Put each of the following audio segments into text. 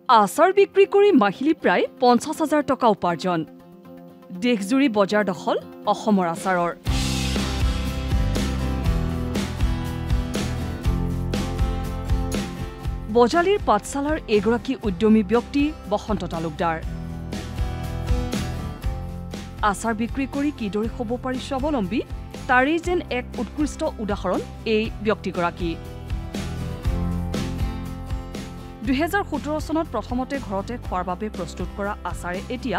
আচাৰ বিক্ৰী কৰি মাহিলী প্ৰায় ৫০,০০০ টকা উপাৰ্জন দেশজুৰি বজাৰ দখল অসমৰ আচাৰৰ বজালীৰ পাঠশালাৰ এগৰাকী উদ্যমী ব্যক্তি বসন্ত তালুকদাৰ আচাৰ বিক্ৰী কৰি কিদৰে হ'ব পাৰি স্বাৱলম্বী তাৰেই যেন এক উৎকৃষ্ট উদাহৰণ এই ব্যক্তিগৰাকী ২০১৭ চনত প্ৰথমতে ঘৰতে খোৱাৰ বাবে প্ৰস্তুত কৰা আচাৰে এতিয়া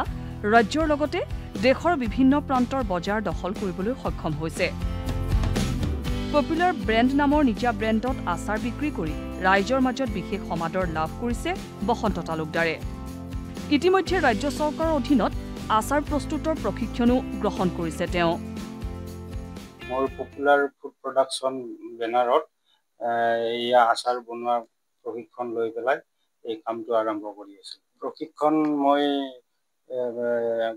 ৰাজ্যৰ লগতে দেশৰ বিভিন্ন প্ৰান্তৰ বজাৰ দখল কৰিবলৈ সক্ষম হৈছে পপুলাৰ ব্ৰেণ্ড নামৰ নিজা ব্ৰেণ্ডত আচাৰ বিক্ৰী কৰি ৰাইজৰ মাজত বিশেষ সমাদৰ লাভ কৰিছে বসন্ত তালুকদাৰে ইতিমধ্যে ৰাজ্য চৰকাৰৰ অধীনত আচাৰ প্ৰস্তুতৰ প্ৰশিক্ষণো গ্ৰহণ কৰিছে তেওঁ মোৰ পপুলাৰ ফুড প্ৰডাকশ্যন বেনাৰত এয়া আচাৰ বনোৱা প্ৰশিক্ষণ লৈ পেলাই এই কামটো আৰম্ভ কৰি আছো প্ৰশিক্ষণ মই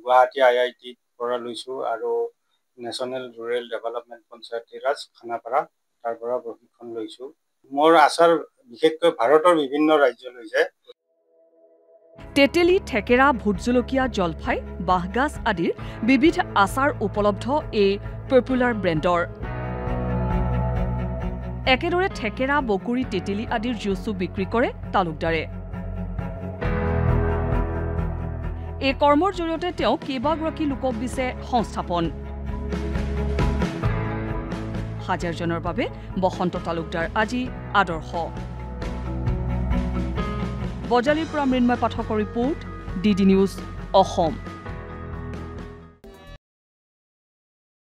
গুৱাহাটী IITত পৰা লৈছো আৰু national rural development Panchayati Raj Khanapara তাৰ পৰা প্ৰশিক্ষণ লৈছো মোৰ আচাৰ বিশেষকৈ ভাৰতৰ বিভিন্ন ৰাজ্যলৈ যায় তেতেলী থেকেৰা ভোট জলকীয়া জলফাই বাঁহগাজ আদিৰ বিবিধ আচাৰ উপলব্ধ এই পপুলাৰ ব্ৰেণ্ডৰ একেদৰে থেকেৰা বকুৰি তেতেলী আদিৰ জুচো বিক্ৰী কৰে তালুকদাৰে এই কৰ্মৰ জৰিয়তে তেওঁ কেইবাগৰাকী লোকক দিছে সংস্থাপন হাজাৰজনৰ বাবে বসন্ত তালুকদাৰ আজি আদৰ্শ বজালীৰ পৰা মৃন্ময় পাঠকৰ ৰিপৰ্ট DD নিউজ অসম